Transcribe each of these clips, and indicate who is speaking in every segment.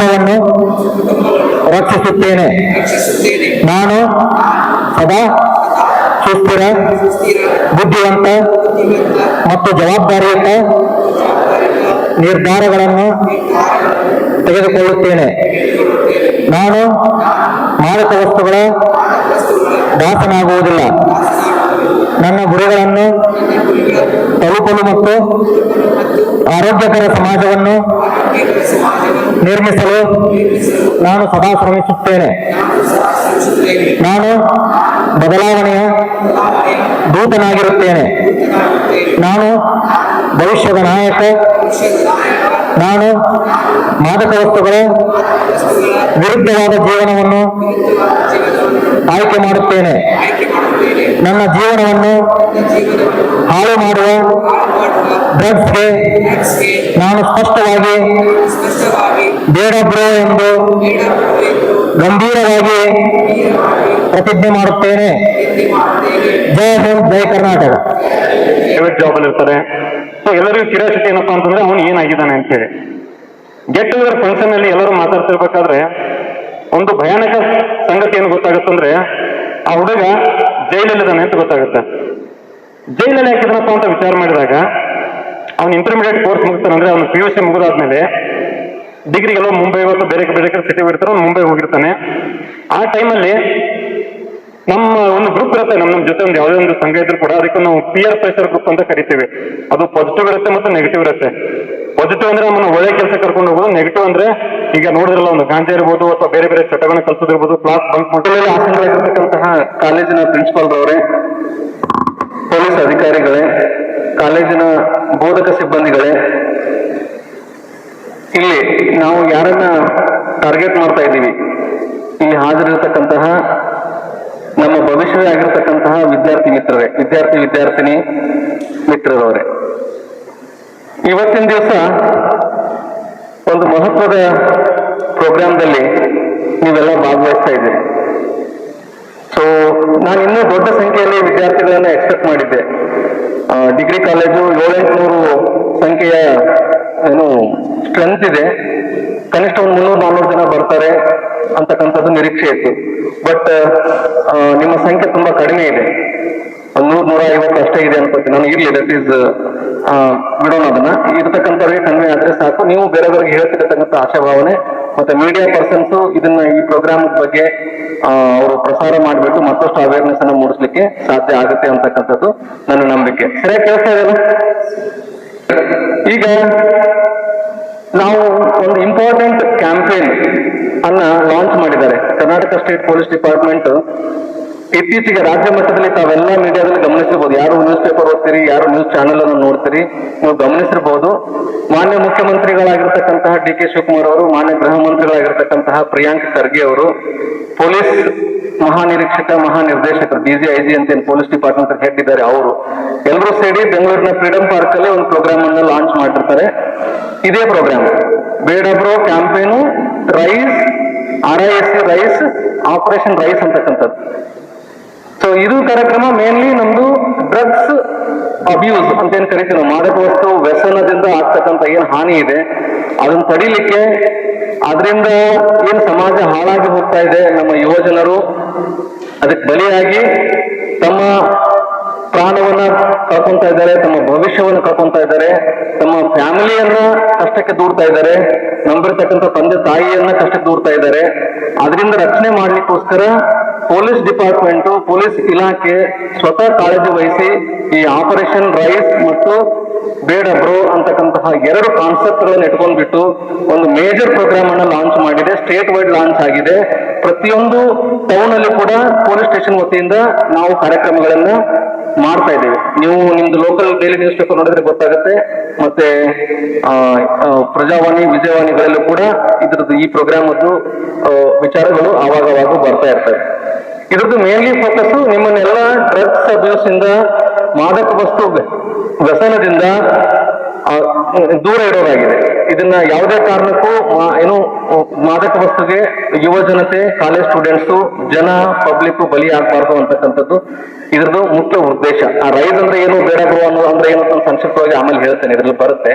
Speaker 1: ಕುಟುಂಬವನ್ನು ರಕ್ಷಿಸುತ್ತೇನೆ. ನಾನು ಸದಾ ಸುಸ್ಥಿರ, ಬುದ್ಧಿವಂತ ಮತ್ತು ಜವಾಬ್ದಾರಿಯುತ ನಿರ್ಧಾರಗಳನ್ನು ತೆಗೆದುಕೊಳ್ಳುತ್ತೇನೆ. ನಾನು ಮಾದಕ ವಸ್ತುಗಳ ದಾಸನಾಗುವುದಿಲ್ಲ. ನನ್ನ ಗುರಿಗಳನ್ನು ತಲುಪಲು ಮತ್ತು ಆರೋಗ್ಯಕರ ಸಮಾಜವನ್ನು ನಿರ್ಮಿಸಲು ನಾನು ಸದಾ ಶ್ರಮಿಸುತ್ತೇನೆ. ನಾನು ಬದಲಾವಣೆಯ ದೂತನಾಗಿರುತ್ತೇನೆ. ನಾನು ಭವಿಷ್ಯದ ನಾಯಕ. ನಾನು ಮಾದಕ ವಸ್ತುಗಳ ವಿರುದ್ಧವಾದ ಜೀವನವನ್ನು ಆಯ್ಕೆ ಮಾಡುತ್ತೇನೆ. ನನ್ನ ಜೀವನವನ್ನು ಹಾಳು ಮಾಡುವ ಡ್ರಗ್ಸ್ಗೆ ನಾನು ಸ್ಪಷ್ಟವಾಗಿ ಬೇಡ ಬ್ರೋ ಎಂದು ಗಂಭೀರವಾಗಿ ಪ್ರತಿಜ್ಞೆ ಮಾಡುತ್ತೇನೆ. ಜೈ ಹಿಂದ್, ಜೈ ಕರ್ನಾಟಕ.
Speaker 2: ಪ್ರೈವೇಟ್ ಜಾಬ್ ಅಲ್ಲಿ ಇರ್ತಾರೆ. ಸೊ ಎಲ್ಲರಿಗೂ ಕ್ಯೂರಿಯಾಸಿಟಿ ಏನಪ್ಪಾ ಅಂತಂದ್ರೆ ಅವನು ಏನಾಗಿದ್ದಾನೆ ಅಂತ ಹೇಳಿ. ಗೆಟ್ ಟುಗೆದರ್ ಫಂಕ್ಷನ್ ಅಲ್ಲಿ ಎಲ್ಲರೂ ಮಾತಾಡ್ತಿರ್ಬೇಕಾದ್ರೆ ಒಂದು ಭಯಾನಕ ಸಂಗತಿ ಏನು ಗೊತ್ತಾಗುತ್ತಂದ್ರೆ ಆ ಹುಡುಗ ಜೈಲಲ್ಲಿದ್ದಾನೆ ಅಂತ ಗೊತ್ತಾಗುತ್ತೆ. ಜೈಲಲ್ಲಿ ಹಾಕಿದ್ರಪ್ಪ ಅಂತ ವಿಚಾರ ಮಾಡಿದಾಗ ಅವ್ನು ಇಂಟರ್ಮೀಡಿಯೇಟ್ ಕೋರ್ಸ್ ಮುಗಿಸ್ತಾನೆ. ಅಂದ್ರೆ ಅವ್ನು PUC ಮುಗಿದಾದ್ಮೇಲೆ ಡಿಗ್ರಿಗೆಲ್ಲ ಮುಂಬೈ ಹೊತ್ತು ಬೇರೆ ಬೇರೆ ಸಿಟಿ ಇರ್ತಾರೆ, ಅವ್ನು ಮುಂಬೈ ಹೋಗಿರ್ತಾನೆ. ಆ ಟೈಮಲ್ಲಿ ನಮ್ಮ ಒಂದು ಗ್ರೂಪ್ ಇರುತ್ತೆ, ನಮ್ಮ ಜೊತೆ ಒಂದು ಯಾವುದೇ ಒಂದು ಸಂಘ ಇದ್ರು ಕೂಡ ಅದಕ್ಕೆ ನಾವು ಪಿಯರ್ ಪ್ರೆಷರ್ ಗ್ರೂಪ್ ಅಂತ ಕರಿತೀವಿ. ಅದು ಪಾಸಿಟಿವ್ ಇರುತ್ತೆ ಮತ್ತು ನೆಗೆಟಿವ್ ಇರುತ್ತೆ. ಪಾಸಿಟಿವ್ ಅಂದ್ರೆ ನಮ್ಮನ್ನು ಒಳ್ಳೆ ಕೆಲಸ ಕರ್ಕೊಂಡು ಹೋಗೋದು. ನೆಗೆಟಿವ್ ಅಂದ್ರೆ ಈಗ ನೋಡಿದ್ರಲ್ಲ, ಒಂದು ಗಾಂಜಾ ಇರ್ಬೋದು ಅಥವಾ ಬೇರೆ ಬೇರೆ ಚಟಗಳನ್ನ ಕಲ್ಸೋದಿರ್ಬೋದು, ಕ್ಲಾಸ್ ಬಂಕ್ ಮಟ್ಟದಲ್ಲಿ ಆಸನರಾಗಿರ್ತಕ್ಕಂತಹ ಕಾಲೇಜಿನ ಪ್ರಿನ್ಸಿಪಾಲ್ ರವರೇ, ಪೊಲೀಸ್ ಅಧಿಕಾರಿಗಳೇ, ಕಾಲೇಜಿನ ಬೋಧಕ ಸಿಬ್ಬಂದಿಗಳೇ, ಇಲ್ಲಿ ನಾವು ಯಾರನ್ನ ಟಾರ್ಗೆಟ್ ಮಾಡ್ತಾ ಇದ್ದೀವಿ, ಇಲ್ಲಿ ಹಾಜರಿರ್ತಕ್ಕಂತಹ ನಮ್ಮ ಭವಿಷ್ಯವೇ ಆಗಿರ್ತಕ್ಕಂತಹ ವಿದ್ಯಾರ್ಥಿ ಮಿತ್ರರೇ, ವಿದ್ಯಾರ್ಥಿನಿ ಮಿತ್ರರವರೇ, ಇವತ್ತಿನ ದಿವಸ ಒಂದು ಮಹತ್ವದ ಪ್ರೋಗ್ರಾಮ್ದಲ್ಲಿ ನೀವೆಲ್ಲ ಭಾಗವಹಿಸ್ತಾ ಇದ್ದೀರಿ. ಸೊ ನಾನು ಇನ್ನೂ ದೊಡ್ಡ ಸಂಖ್ಯೆಯಲ್ಲಿ ವಿದ್ಯಾರ್ಥಿಗಳನ್ನ ಎಕ್ಸ್ಪೆಕ್ಟ್ ಮಾಡಿದ್ದೆ. ಡಿಗ್ರಿ ಕಾಲೇಜು 700-800 ಸಂಖ್ಯೆಯ ಏನು ಸ್ಟ್ರೆಂತ್ ಇದೆ, ಕನಿಷ್ಠ ಒಂದು 300-400 ಜನ ಬರ್ತಾರೆ ಅಂತಕ್ಕಂಥದ್ದು ನಿರೀಕ್ಷೆ ಇತ್ತು. ಬಟ್ ನಿಮ್ಮ ಸಂಖ್ಯೆ ತುಂಬಾ ಕಡಿಮೆ ಇದೆ, 100-150 ಅಷ್ಟೇ ಇದೆ ಅನ್ಕೋತೀನಿ ನಾನು. ಇರ್ಲಿ, ದಟ್ ಈಸ್ ಬಿಡೋಣ ಅದನ್ನ. ಇರ್ತಕ್ಕಂಥವ್ರಿಗೆ ಕಡಿಮೆ ಆದ್ರೆ ಸಾಕು. ನೀವು ಬೇರೆಯವ್ರಿಗೆ ಹೇಳ್ತಿರ್ತಕ್ಕಂಥ ಆಶಾಭಾವನೆ ಮತ್ತೆ ಮೀಡಿಯಾ ಪರ್ಸನ್ಸ್ ಇದನ್ನ ಈ ಪ್ರೋಗ್ರಾಮ್ ಬಗ್ಗೆ ಅವರು ಪ್ರಸಾರ ಮಾಡಿಬಿಟ್ಟು ಮತ್ತಷ್ಟು ಅವೇರ್ನೆಸ್ ಅನ್ನು ಮೂಡಿಸ್ಲಿಕ್ಕೆ ಸಾಧ್ಯ ಆಗುತ್ತೆ ಅಂತಕ್ಕಂಥದ್ದು ನನ್ನ ನಂಬಿಕೆ. ಸರಿಯಾಗಿ ಕೇಳಿಸ್ತಾ ಇದೆಯಲ್ಲ? ಈಗ ನಾವು ಒಂದು ಇಂಪಾರ್ಟೆಂಟ್ ಕ್ಯಾಂಪೇನ್ ಅನ್ನ ಲಾಂಚ್ ಮಾಡಿದ್ದಾರೆ ಕರ್ನಾಟಕ ಸ್ಟೇಟ್ ಪೊಲೀಸ್ ಡಿಪಾರ್ಟ್ಮೆಂಟ್. ಇತ್ತೀಚೆಗೆ ರಾಜ್ಯ ಮಟ್ಟದಲ್ಲಿ ತಾವೆಲ್ಲ ಮೀಡಿಯಾದಲ್ಲಿ ಗಮನಿಸಿರ್ಬೋದು. ಯಾರು ನ್ಯೂಸ್ ಪೇಪರ್ ಓದ್ತೀರಿ, ಯಾರು ನ್ಯೂಸ್ ಚಾನೆಲ್ ಅನ್ನು ನೋಡ್ತೀರಿ, ನೀವು ಗಮನಿಸಿರ್ಬೋದು. ಮಾನ್ಯ ಮುಖ್ಯಮಂತ್ರಿಗಳಾಗಿರ್ತಕ್ಕಂತಹ DK ಶಿವಕುಮಾರ್ ಅವರು, ಮಾನ್ಯ ಗೃಹ ಮಂತ್ರಿಗಳಾಗಿರ್ತಕ್ಕಂತಹ ಪ್ರಿಯಾಂಕ್ ಖರ್ಗೆ ಅವರು, ಪೊಲೀಸ್ ಮಹಾನಿರ್ದೇಶಕರು DGIG ಅಂತ ಪೊಲೀಸ್ ಡಿಪಾರ್ಟ್ಮೆಂಟ್ ಹೆಡ್ ಇದ್ದಾರೆ, ಅವರು ಎಲ್ಲರೂ ಸೇರಿ ಬೆಂಗಳೂರಿನ ಫ್ರೀಡಂ ಪಾರ್ಕ್ ಅಲ್ಲಿ ಒಂದು ಪ್ರೋಗ್ರಾಮ್ ಅನ್ನು ಲಾಂಚ್ ಮಾಡಿರ್ತಾರೆ. ಇದೇ ಪ್ರೋಗ್ರಾಮ್ ಬೇಡ bro campaign RISE rise operation rise ಅಂತಕ್ಕಂಥದ್ದು. ಸೊ ಇದು ಕಾರ್ಯಕ್ರಮ ಮೇನ್ಲಿ ನಮ್ದು ಡ್ರಗ್ಸ್ ಅಬ್ಯೂಸ್ ಅಂತ ಏನ್ ಕರಿತೀವಿ ನಾವು, ಮಾದಕ ವಸ್ತು ವ್ಯಸನದಿಂದ ಆಗ್ತಕ್ಕಂಥ ಏನ್ ಹಾನಿ ಇದೆ ಅದನ್ನ ತಡಿಲಿಕ್ಕೆ, ಅದರಿಂದ ಏನ್ ಸಮಾಜ ಹಾಳಾಗಿ ಹೋಗ್ತಾ ಇದೆ, ನಮ್ಮ ಯುವಜನರು ಅದಕ್ಕೆ ಬಲಿಯಾಗಿ ತಮ್ಮ ಪ್ರಾಣವನ್ನ ಕಳ್ಕೊಂತಾ ಇದ್ದಾರೆ, ತಮ್ಮ ಭವಿಷ್ಯವನ್ನು ಕಳ್ಕೊಂತಾ ಇದ್ದಾರೆ, ತಮ್ಮ ಫ್ಯಾಮಿಲಿಯನ್ನ ಕಷ್ಟಕ್ಕೆ ದೂರ್ತಾ ಇದ್ದಾರೆ, ನಂಬಿರ್ತಕ್ಕಂಥ ತಂದೆ ತಾಯಿಯನ್ನ ಕಷ್ಟಕ್ಕೆ ದೂರ್ತಾ ಇದ್ದಾರೆ. ಅದರಿಂದ ರಕ್ಷಣೆ ಮಾಡ್ಲಿಕ್ಕೋಸ್ಕರ ಪೊಲೀಸ್ ಡಿಪಾರ್ಟ್ಮೆಂಟ್, ಪೊಲೀಸ್ ಇಲಾಖೆ ಸ್ವತಃ ಕಾಳಜಿ ವಹಿಸಿ ಈ ಆಪರೇಷನ್ ರೈಸ್ ಮತ್ತು ಬೇಡ ಬ್ರೋ ಅಂತಕ್ಕಂತಹ 2 ಕಾನ್ಸೆಪ್ಟ್ ಗಳನ್ನು ಇಟ್ಕೊಂಡ್ಬಿಟ್ಟು ಒಂದು ಮೇಜರ್ ಪ್ರೋಗ್ರಾಮ್ ಅನ್ನ ಲಾಂಚ್ ಮಾಡಿದೆ. ಸ್ಟೇಟ್ ವೈಡ್ ಲಾಂಚ್ ಆಗಿದೆ. ಪ್ರತಿಯೊಂದು ಟೌನ್ ಅಲ್ಲಿ ಕೂಡ ಪೊಲೀಸ್ ಸ್ಟೇಷನ್ ವತಿಯಿಂದ ನಾವು ಕಾರ್ಯಕ್ರಮಗಳನ್ನ ಮಾಡ್ತಾ ಇದ್ದೀವಿ. ನೀವು ನಿಮ್ದು ಲೋಕಲ್ ಡೈಲಿ ನ್ಯೂಸ್ ಪೇಪರ್ ನೋಡಿದ್ರೆ ಗೊತ್ತಾಗುತ್ತೆ. ಮತ್ತೆ ಪ್ರಜಾವಾಣಿ, ವಿಜಯವಾಣಿಗಳಲ್ಲೂ ಕೂಡ ಇದ್ರದ್ದು ಈ ಪ್ರೋಗ್ರಾಮ್ ವಿಚಾರಗಳು ಆವಾಗವಾಗ ಬರ್ತಾ ಇರ್ತವೆ. ಇದ್ರದ್ದು ಮೇನ್ಲಿ ಫೋಕಸ್ ನಿಮ್ಮನ್ನೆಲ್ಲ ಡ್ರಗ್ಸ್ ಅಬ್ಯೂಸ್ ಇಂದ, ಮಾದಕ ವಸ್ತು ವ್ಯಸನದಿಂದ ದೂರ ಇಡೋದಾಗಿದೆ. ಇದನ್ನ ಯಾವುದೇ ಕಾರಣಕ್ಕೂ ಮಾದಕ ವಸ್ತುಗೆ ಯುವ ಜನತೆ, ಕಾಲೇಜ್ ಸ್ಟೂಡೆಂಟ್ಸು, ಜನ, ಪಬ್ಲಿಕ್ ಬಲಿ ಆಗ್ಬಾರ್ದು ಅಂತಕ್ಕಂಥದ್ದು ಇದ್ರದ್ದು ಮುಖ್ಯ ಉದ್ದೇಶ. ಆ ರೈಸ್ ಅಂದ್ರೆ ಏನು, ಬೇಡ ಬ್ರೋ ಅನ್ನೋದು ಅಂದ್ರೆ ಏನು ಅಂತ ಸಂಕ್ಷಿಪ್ತವಾಗಿ ಆಮೇಲೆ ಹೇಳ್ತೇನೆ, ಇದ್ರಲ್ಲಿ ಬರುತ್ತೆ.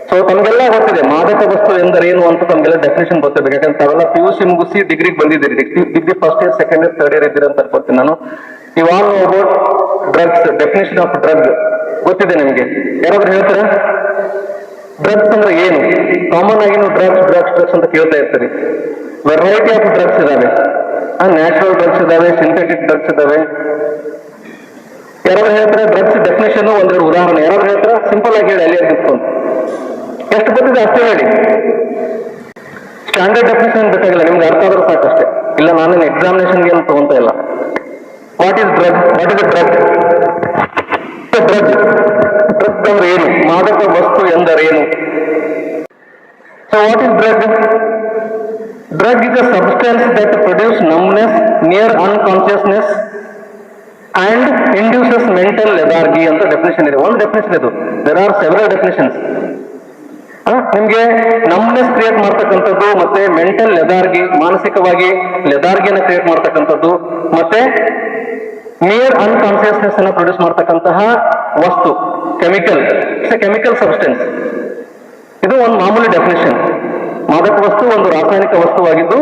Speaker 2: ಸೊ ತಮಗೆಲ್ಲ ಗೊತ್ತಿದೆ ಮಾದಕ ವಸ್ತು ಎಂದರೆ ಏನು ಅಂತ ತಮಗೆಲ್ಲ ಡೆಫಿನೇಷನ್ ಗೊತ್ತಿರ್ಬೇಕು. ಯಾಕಂದ್ರೆ ತಾವೆಲ್ಲ PUC ಮುಗಿಸಿ ಡಿಗ್ರಿಗೆ ಬಂದಿದ್ದೀರಿ, degree first year, second year, third year ಇದ್ದೀರಿ ಅಂತ ಅನ್ಕೊಳ್ತೀನಿ ನಾನು. You all know about drugs, definition of drug ಗೊತ್ತಿದೆ ನಿಮಗೆ? ಯಾರಾದ್ರೂ ಹೇಳ್ತೀರಾ? ಡ್ರಗ್ಸ್ ಅಂದ್ರೆ ಏನು? ಕಾಮನ್ ಆಗಿ ನೀವು ಡ್ರಗ್ಸ್ ಅಂತ ಕೇಳ್ತಾ ಇರ್ತೀರಿ. ವೆರೈಟಿ ಆಫ್ ಡ್ರಗ್ಸ್ ಇದಾವೆ, ನ್ಯಾಚುರಲ್ ಡ್ರಗ್ಸ್ ಇದಾವೆ, ಸಿಂಥೆಟಿಕ್ ಡ್ರಗ್ಸ್ ಇದಾವೆ. ಯಾರಾದ್ರೂ ಹೇಳ್ತಾರೆ ಡ್ರಗ್ಸ್ ಡೆಫಿನೇಷನ್ ಒಂದೆರಡು ಉದಾಹರಣೆ? ಯಾರಾದ್ರೂ ಹೇಳ್ತಾರ? ಸಿಂಪಲ್ ಆಗಿ ಹೇಳಿ, ಅಲ್ಲಿ ನಿಂತ್ಕೊಂಡು. ಎಷ್ಟು ಗೊತ್ತಿದೆ ಅಷ್ಟೇ ಹೇಳಿ. ಸ್ಟ್ಯಾಂಡರ್ಡ್ ಡೆಫಿನೇಷನ್ ಬೇಕಾಗಿಲ್ಲ, ನಿಮ್ಗೆ ಅರ್ಥ ಆದ್ರೆ ಸಾಕಷ್ಟೇ. ಇಲ್ಲ ನಾನೇನು ಎಕ್ಸಾಮಿನೇಷನ್ಗೆ ಏನು ತಗೊಂತ ಇಲ್ಲ. What is drug? What is drug? Drug ಅಂದ್ರೆ ಏನು? ಮಾದಕ ವಸ್ತು ಎಂದರೇನು? So what is drug? Drug is a substance that produce numbness, near unconsciousness and induces mental lethargy ಅಂತ ಡೆಫಿನೇಷನ್ ಇದೆ. ಒಂದು ಡೆಫಿನೇಷನ್ ಇದು. There are several definitions. ನಿಮ್ಗೆ ನಮ್ನೆಸ್ ಕ್ರಿಯೇಟ್ ಮಾಡ್ತಕ್ಕಂಥದ್ದು, ಮತ್ತೆ ಮೆಂಟಲ್ ಲೆಥಾರ್ಗಿ, ಮಾನಸಿಕವಾಗಿ ಲೆಥಾರ್ಗಿಯನ್ನು ಕ್ರಿಯೇಟ್ ಮಾಡ್ತಕ್ಕಂಥದ್ದು, ಮತ್ತೆ ನಿಯರ್ ಅನ್ಕಾನ್ಶಿಯಸ್ನೆಸ್ ಅನ್ನು ಪ್ರೊಡ್ಯೂಸ್ ಮಾಡ್ತಕ್ಕಂತಹ ವಸ್ತು, chemical. It's A chemical substance. ಇದು ಒಂದು ಮಾಮೂಲಿ ಡೆಫಿನೇಷನ್. ಮಾದಕ ವಸ್ತು ಒಂದು ರಾಸಾಯನಿಕ ವಸ್ತುವಾಗಿದ್ದು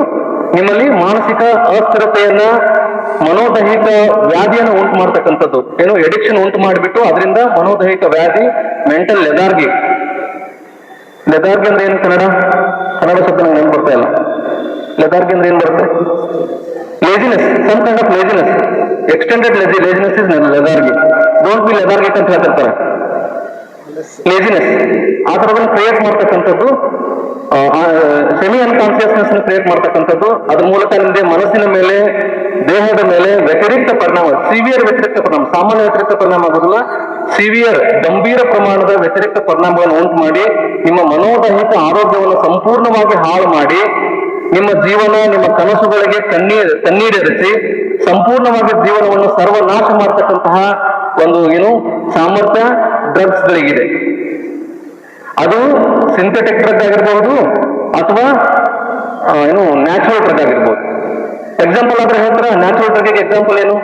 Speaker 2: ನಿಮ್ಮಲ್ಲಿ ಮಾನಸಿಕ ಅಸ್ಥಿರತೆಯನ್ನ, ಮನೋದೈಹಿಕ ವ್ಯಾಧಿಯನ್ನು ಉಂಟು ಮಾಡ್ತಕ್ಕಂಥದ್ದು, ಏನು ಎಡಿಕ್ಷನ್ ಉಂಟು ಮಾಡಿಬಿಟ್ಟು ಅದರಿಂದ ಮನೋದೈಹಿಕ ವ್ಯಾಧಿ, ಮೆಂಟಲ್ ಲೆಥಾರ್ಗಿ. ಲೆಥಾರ್ಗಿ ಅಂದ್ರೆ ಏನು? ಕನ್ನಡ ಶಬ್ದ ನಂಗೆ ನೆನಪು ಬರ್ತಾ ಇಲ್ಲ. ಲೆಥಾರ್ಗಿ ಅಂದ್ರೆ ಏನ್ ಬರುತ್ತೆ? Laziness, some kind of laziness, extended laziness is lethargy. Don't be lethargic ಅಂತ ಹೇಳ್ತಿರ್ತಾರೆ. ಲೇಜಿನೆಸ್ ಆ ಥರದನ್ನು ಕ್ರಿಯೇಟ್ ಮಾಡ್ತಕ್ಕಂಥದ್ದು, ಸೆಮಿ ಅನ್ಕಾನ್ಶಿಯಸ್ನೆಸ್ ಕ್ರಿಯೇಟ್ ಮಾಡ್ತಕ್ಕಂಥದ್ದು. ಅದ್ರ ಮೂಲಕ ನಿಮಗೆ ಮನಸ್ಸಿನ ಮೇಲೆ, ದೇಹದ ಮೇಲೆ ವ್ಯತಿರಿಕ್ತ ಪರಿಣಾಮ, ಸಿವಿಯರ್ ವ್ಯತಿರಿಕ್ತ ಪರಿಣಾಮ, ಸಾಮಾನ್ಯ ವ್ಯತಿರಿಕ್ತ ಪರಿಣಾಮ ಆಗೋದಿಲ್ಲ, ಸಿವಿಯರ್ ಗಂಭೀರ ಪ್ರಮಾಣದ ವ್ಯತಿರಿಕ್ತ ಪರಿಣಾಮಗಳನ್ನು ಉಂಟು ಮಾಡಿ ನಿಮ್ಮ ಮನೋದೈಹಿಕ ಆರೋಗ್ಯವನ್ನು ಸಂಪೂರ್ಣವಾಗಿ ಹಾಳು ಮಾಡಿ, ನಿಮ್ಮ ಜೀವನ, ನಿಮ್ಮ ಕನಸುಗಳಿಗೆ ತಣ್ಣೀರೆರಚಿ ಸಂಪೂರ್ಣವಾಗಿ ಜೀವನವನ್ನು ಸರ್ವನಾಶ ಮಾಡ್ತಕ್ಕಂತಹ ಒಂದು ಸಾಮರ್ಥ್ಯ ಡ್ರಗ್ಸ್ ಗಳಿಗಿದೆ. ಅದು ಸಿಂಥೆಟಿಕ್ ಡ್ರಗ್ ಆಗಿರ್ಬಹುದು ಅಥವಾ ನ್ಯಾಚುರಲ್ ಡ್ರಗ್ ಆಗಿರ್ಬೋದು. ಎಕ್ಸಾಂಪಲ್ ಆದ್ರೆ ಹೇಳ್ತಾರ, ನ್ಯಾಚುರಲ್ ಡ್ರಗ್ಗೆ ಎಕ್ಸಾಂಪಲ್ ಏನು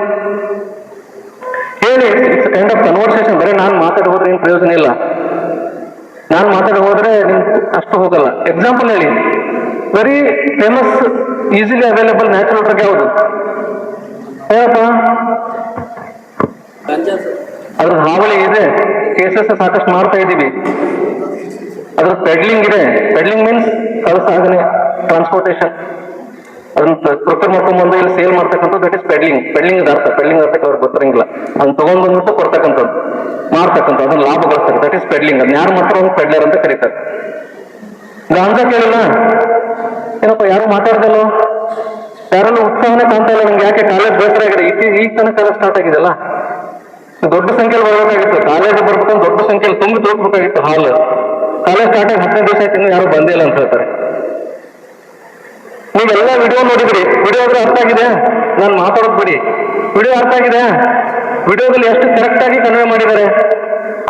Speaker 2: ಹೇಳಿ? It's kind of conversation. ಬರೀ ನಾನು ಮಾತಾಡಿ ಹೋದ್ರೆ ಏನು ಪ್ರಯೋಜನ ಇಲ್ಲ, ನಾನು ಮಾತಾಡಿ ಹೋದ್ರೆ ನಿಮ್ ಅಷ್ಟು ಹೋಗಲ್ಲ. ಎಕ್ಸಾಂಪಲ್ ಹೇಳಿ. Very famous, easily available natural drug ಯಾವುದು ಹೇಳಪ್ಪ? ಅದ್ರ ಹಾವಳಿ ಇದೆ, ಕೇಸಸ್ ಸಾಕಷ್ಟು ಮಾಡ್ತಾ ಇದ್ದೀವಿ. ಅದ್ರ ಪೆಡ್ಲಿಂಗ್ ಇದೆ. ಪೆಡ್ಲಿಂಗ್ ಮೀನ್ಸ್ ಸಾಗಣೆ, ಟ್ರಾನ್ಸ್ಪೋರ್ಟೇಷನ್. ಅದನ್ನ ಪ್ರೊಕ್ಯೂರ್ ಮಾಡ್ಕೊಂಡ್ಬಂದು ಇಲ್ಲಿ ಸೇಲ್ ಮಾಡ್ತಕ್ಕಂಥದ್ದು, ದಟ್ ಇಸ್ ಪೆಡ್ಲಿಂಗ್. ಪೆಡ್ಲಿಂಗ್ ಅರ್ಥ, ಪೆಡ್ಲಿಂಗ್ ಅರ್ಥಕ್ಕೆ ಅವ್ರಿಗೆ ಗೊತ್ತಿರಂಗಿಲ್ಲ. ಅದನ್ನ ತಗೊಂಡ್ಬಂದ್ಬಿಟ್ಟು ಕೊಡ್ತಕ್ಕಂಥದ್ದು, ಮಾರ್ತಕ್ಕಂಥ, ಅದನ್ನ ಲಾಭ ಗಳಿಸ್ತಕ್ಕ, ದಟ್ ಇಸ್ ಪೆಡ್ಲಿಂಗ್. ಅದನ್ನ ಯಾರು ಮಾಡ್ತಾರೋ ಅವ್ನು ಪೆಡ್ಲರ್ ಅಂತ ಕರೀತಾರೆ. ಗಾಂಜಾ ಕೇಳಿಲ್ಲ ಏನಪ್ಪ? ಯಾರು ಮಾತಾಡ್ದಲ್ಲೋ, ಯಾರಲ್ಲೂ ಉತ್ಸಾಹನೇ ಕಾಣ್ತಾ ಇಲ್ಲ. ನಂಗೆ ಯಾಕೆ ಕಾಲೇಜ್ ಬೇಸರ ಆಗಿದೆ, ಈಗ ತನಕ ಕಾಲೇಜ್ ಸ್ಟಾರ್ಟ್ ಆಗಿದೆಲ್ಲ. ದೊಡ್ಡ ಸಂಖ್ಯೆಯಲ್ಲಿ ಬರಬೇಕಾಗಿತ್ತು, ಕಾಲೇಜ್ ಬರ್ಬೇಕಂದ್ರೆ ದೊಡ್ಡ ಸಂಖ್ಯೆಯಲ್ಲಿ ತುಂಬಿ ತೋರ್ಬೇಕಾಗಿತ್ತು ಹಾಲ್. ಕಾಲೇಜ್ ಸ್ಟಾರ್ಟ್ ಆಗಿ 15 ದಿವಸ ಆಯ್ತು, ಇನ್ನೂ ಯಾರು ಬಂದೇ ಇಲ್ಲ ಅಂತ ಹೇಳ್ತಾರೆ. ನೀವೆಲ್ಲ ವಿಡಿಯೋ ನೋಡಿದ್ರಿ, ವಿಡಿಯೋ ಆದ್ರೆ ಅರ್ಥ ಆಗಿದೆ? ನಾನು ಮಾತಾಡೋದು ಬಿಡಿ, ವಿಡಿಯೋ ಅರ್ಥ ಆಗಿದೆ? ವಿಡಿಯೋದಲ್ಲಿ ಎಷ್ಟು ಕರೆಕ್ಟ್ ಆಗಿ ಕನ್ವೆ ಮಾಡಿದ್ದಾರೆ.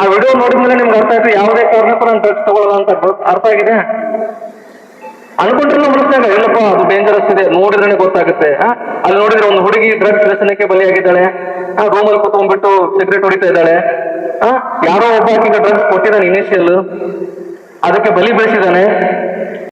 Speaker 2: ಆ ವಿಡಿಯೋ ನೋಡಿದ್ಮೇಲೆ ನಿಮ್ಗೆ ಅರ್ಥ ಆಯ್ತು ಯಾವುದೇ ಕಾರಣಕ್ಕೂ ನಾನು ಡ್ರಗ್ಸ್ ತಗೊಳ್ಳಲ್ಲ ಅಂತ ಅರ್ಥ ಆಗಿದೆ. ಅನ್ಕೊಂಡ್ರೆ ಮನಸ್ಸಾಗ ಇಲ್ಲಪ್ಪ ಅದು ಡೇಂಜರಸ್ ಇದೆ, ನೋಡಿದ್ರೆ ಗೊತ್ತಾಗುತ್ತೆ. ಅಲ್ಲಿ ನೋಡಿದ್ರೆ ಒಂದು ಹುಡುಗಿ ಡ್ರಗ್ಸ್ ವ್ಯಸನಕ್ಕೆ ಬಲಿಯಾಗಿದ್ದಾಳೆ, ರೂಮಲ್ಲಿ ಕೂತ್ಕೊಂಡ್ಬಿಟ್ಟು ಸಿಗರೇಟ್ ಹೊಡಿತಾ ಇದ್ದಾಳೆ. ಯಾರೋ ಒಬ್ಬ ಆಕೆಗೆ ಡ್ರಗ್ಸ್ ಕೊಟ್ಟಿದ್ದಾನೆ ಇನಿಷಿಯಲ್, ಅದಕ್ಕೆ ಬಲಿ ಬೆಳೆಸಿದ್ದಾನೆ.